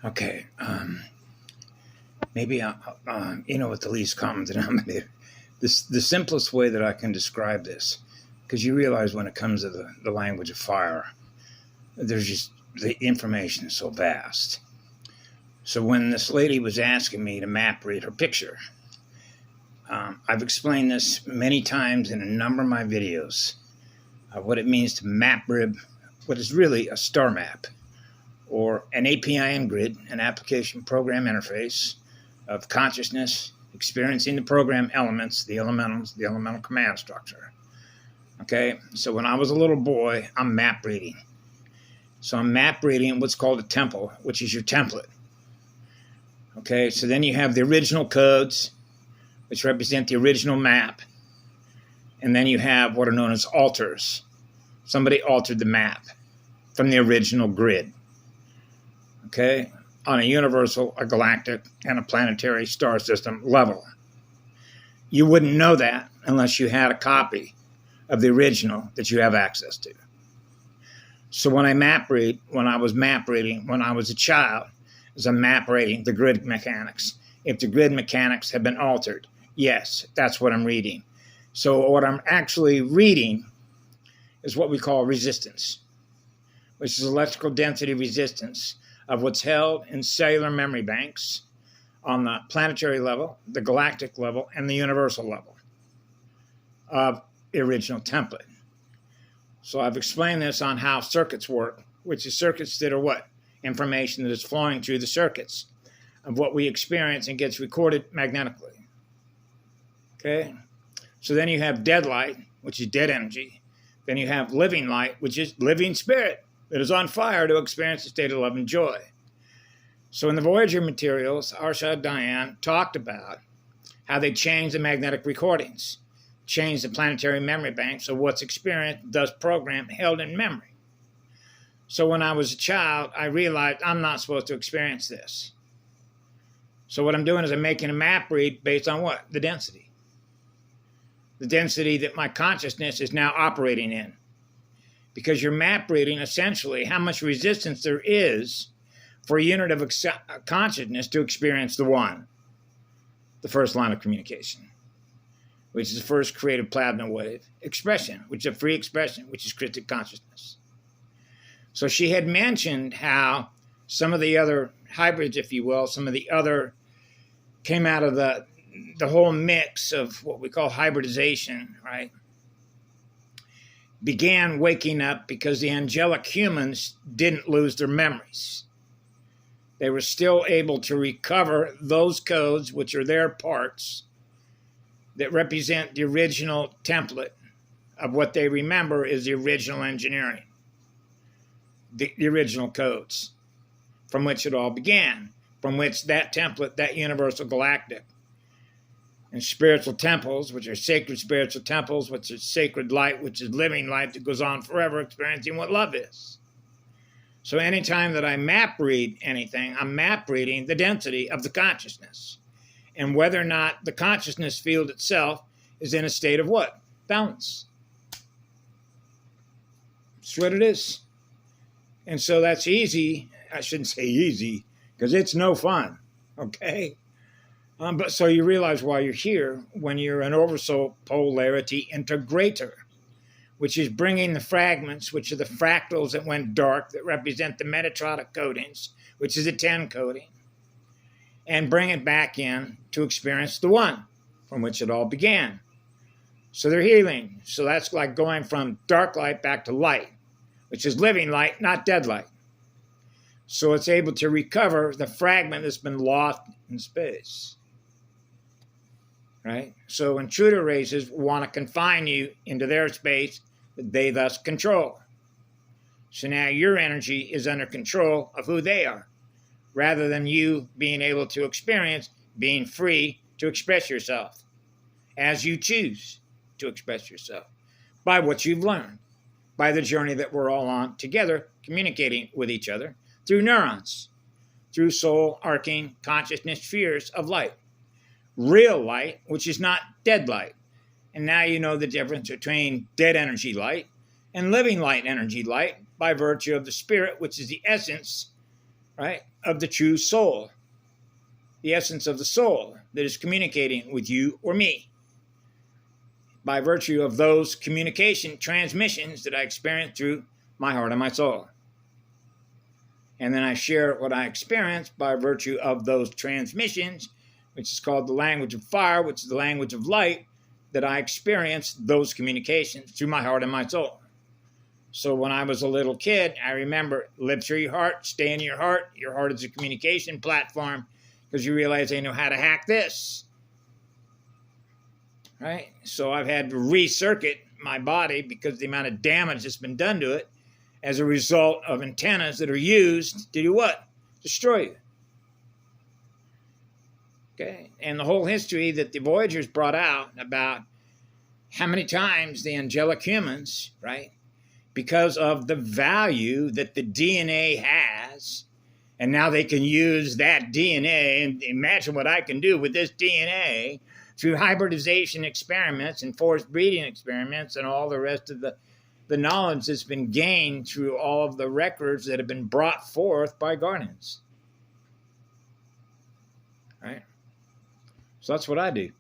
Okay. Maybe with the least common denominator. The simplest way that I can describe this, because you realize when it comes to the language of fire, there's just the information is so vast. So when this lady was asking me to map read her picture, I've explained this many times in a number of my videos. What it means to map rib, what is really a star map, or an APIM grid, an application program interface of consciousness experiencing the program elements, the elementals, the elemental command structure. Okay, so when I was a little boy, I'm map reading. So I'm map reading what's called a temple, which is your template. Okay, so then you have the original codes, which represent the original map. And then you have what are known as alters. Somebody altered the map from the original grid. Okay, on a universal, a galactic, and a planetary star system level. You wouldn't know that unless you had a copy of the original that you have access to. So when I was map reading when I was a child, as I'm map reading the grid mechanics. If the grid mechanics have been altered, yes, that's what I'm reading. So what I'm actually reading is what we call resistance, which is electrical density resistance of what's held in cellular memory banks on the planetary level, the galactic level, and the universal level of the original template. So I've explained this on how circuits work, which is circuits that are what? Information that is flowing through the circuits of what we experience and gets recorded magnetically. Okay? So then you have dead light, which is dead energy. Then you have living light, which is living spirit that is on fire to experience a state of love and joy. So in the Voyager materials, Arshad Diane talked about how they changed the magnetic recordings, changed the planetary memory banks of what's experienced, thus program held in memory. So when I was a child, I realized I'm not supposed to experience this. So what I'm doing is I'm making a map read based on what? The density. The density that my consciousness is now operating in. Because you're map reading essentially how much resistance there is for a unit of consciousness to experience the one, the first line of communication, which is the first creative plasma wave expression, which is a free expression, which is Christic consciousness. So she had mentioned how some of the other hybrids, if you will, some of the other came out of the whole mix of what we call hybridization, right? Began waking up because the angelic humans didn't lose their memories. They were still able to recover those codes, which are their parts, that represent the original template of what they remember is the original engineering, the original codes from which it all began, from which that template, that universal galactic, and spiritual temples, which are sacred spiritual temples, which is sacred light, which is living light that goes on forever, experiencing what love is. So anytime that I map read anything, I'm map reading the density of the consciousness and whether or not the consciousness field itself is in a state of what? Balance. That's what it is. And so that's easy. I shouldn't say easy because it's no fun, okay? But so you realize why you're here when you're an oversoul polarity integrator, which is bringing the fragments, which are the fractals that went dark that represent the metatrotic codings, which is a 10 coding, and bring it back in to experience the one from which it all began. So they're healing. So that's like going from dark light back to light, which is living light, not dead light. So it's able to recover the fragment that's been lost in space. Right? So intruder races want to confine you into their space that they thus control. So now your energy is under control of who they are, rather than you being able to experience being free to express yourself as you choose to express yourself by what you've learned, by the journey that we're all on together, communicating with each other through neurons, through soul arcing consciousness spheres of light. Real light, which is not dead light. And now you know the difference between dead energy light and living light energy light by virtue of the spirit, which is the essence, right, of the true soul, the essence of the soul that is communicating with you or me by virtue of those communication transmissions that I experience through my heart and my soul. And then I share what I experience by virtue of those transmissions, which is called the language of fire, which is the language of light, that I experience those communications through my heart and my soul. So when I was a little kid, I remember live through your heart, stay in your heart. Your heart is a communication platform because you realize they know how to hack this. Right? So I've had to recircuit my body because the amount of damage that's been done to it as a result of antennas that are used to do what? Destroy you. Okay? And the whole history that the Voyagers brought out about how many times the angelic humans, right, because of the value that the DNA has, and now they can use that DNA, and imagine what I can do with this DNA through hybridization experiments and forced breeding experiments and all the rest of the knowledge that's been gained through all of the records that have been brought forth by Guardians. Right? So that's what I do.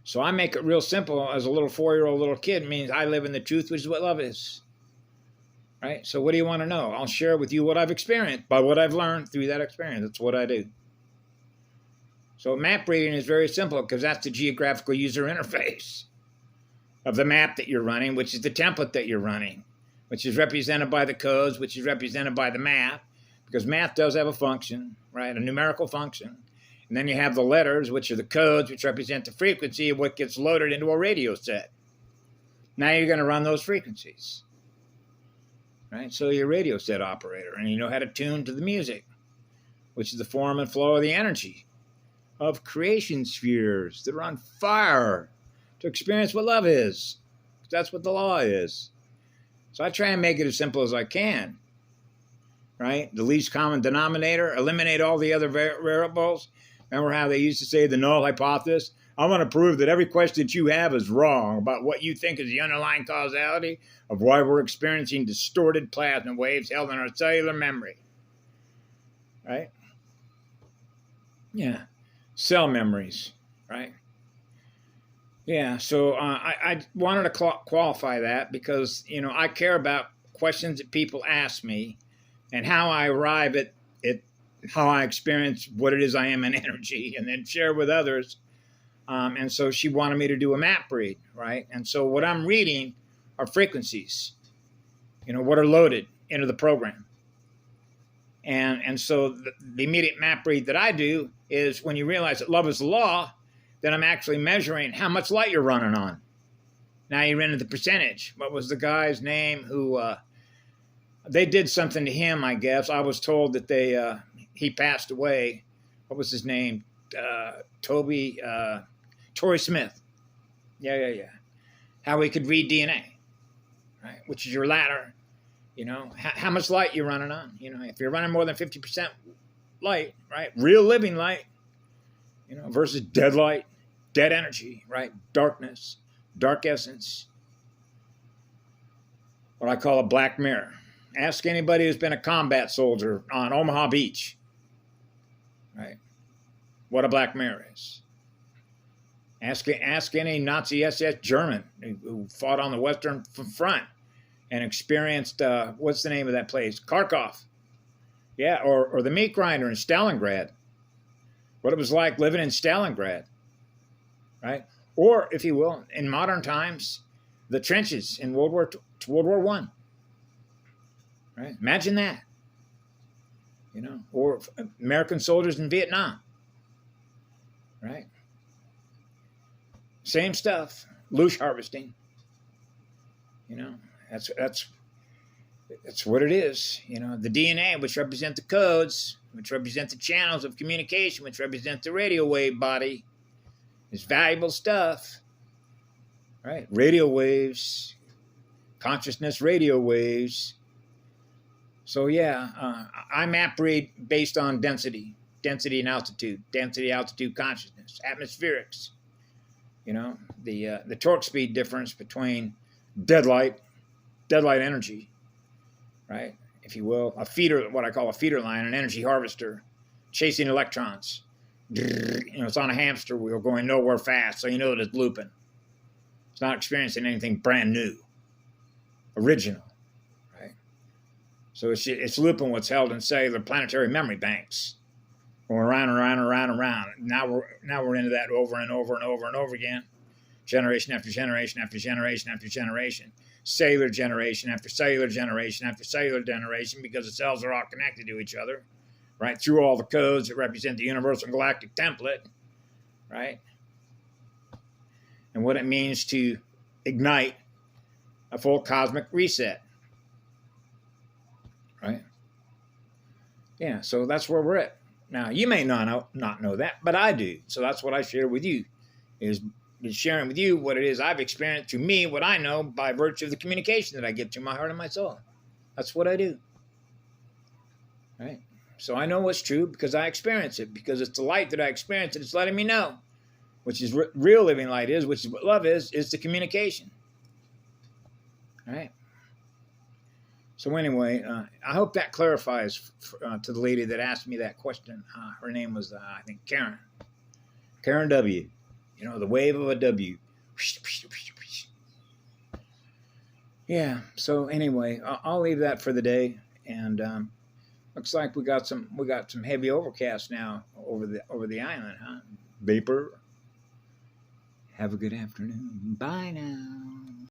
So I make it real simple. As a little 4-year-old little kid, it means I live in the truth, which is what love is. Right? So what do you want to know? I'll share with you what I've experienced by what I've learned through that experience. That's what I do. So map reading is very simple because that's the geographical user interface of the map that you're running, which is the template that you're running, which is represented by the codes, which is represented by the math, because math does have a function, right? A numerical function. And then you have the letters, which are the codes, which represent the frequency of what gets loaded into a radio set. Now you're going to run those frequencies, right? So you're a radio set operator, and you know how to tune to the music, which is the form and flow of the energy of creation spheres that are on fire to experience what love is. That's what the law is. So I try and make it as simple as I can, right? The least common denominator, eliminate all the other variables. Remember how they used to say the null hypothesis? I want to prove that every question that you have is wrong about what you think is the underlying causality of why we're experiencing distorted plasma waves held in our cellular memory. Right? Yeah. Cell memories. Right? Yeah. So I wanted to qualify that because, you know, I care about questions that people ask me and how I arrive at how I experience what it is I am in energy and then share with others. And so she wanted me to do a map read, right? And so what I'm reading are frequencies, you know, what are loaded into the program. And so the immediate map read that I do is when you realize that love is the law, then I'm actually measuring how much light you're running on. Now you're into the percentage. What was the guy's name who, they did something to him, I guess. I was told that he passed away. What was his name? Torrey Smith. Yeah. How he could read DNA, right? Which is your ladder, you know, how much light you're running on. You know, if you're running more than 50% light, right? Real living light, you know, versus dead light, dead energy, right? Darkness, dark essence. What I call a black mirror. Ask anybody who's been a combat soldier on Omaha Beach, right? What a black mirror is. Ask any Nazi SS German who fought on the Western Front and experienced, what's the name of that place? Kharkov. Yeah, or the meat grinder in Stalingrad. What it was like living in Stalingrad, right? Or, if you will, in modern times, the trenches in World War I. Right? Imagine that. You know, or American soldiers in Vietnam. Right? Same stuff. Loosh harvesting. You know, that's what it is. You know, the DNA, which represent the codes, which represent the channels of communication, which represent the radio wave body, is valuable stuff. Right? Radio waves, consciousness radio waves. So yeah, I map read based on density and altitude, consciousness, atmospherics. You know, the torque speed difference between dead light energy, right, if you will, a feeder, what I call a feeder line, an energy harvester, chasing electrons. It's on a hamster wheel going nowhere fast, so you know that it's looping. It's not experiencing anything brand new, original, right? So it's looping what's held in cellular planetary memory banks, going around and around and around and around. Now we're into that over and over and over and over again, generation after generation after generation after generation, cellular generation after cellular generation after cellular generation, because the cells are all connected to each other, right? Through all the codes that represent the universal galactic template, right? And what it means to ignite a full cosmic reset, right? Yeah, so that's where we're at. Now, you may not know that, but I do. So that's what I share with you, is sharing with you what it is I've experienced, to me, what I know by virtue of the communication that I get to my heart and my soul. That's what I do, right? So I know what's true because I experience it, because it's the light that I experience and it's letting me know, which is real living light is, which is what love is the communication, right? So anyway, I hope that clarifies to the lady that asked me that question. Her name was, I think, Karen. Karen W. The wave of a W. Yeah, so anyway, I'll leave that for the day. And looks like we got some heavy overcast now over the island, huh? Vapor. Have a good afternoon. Bye now.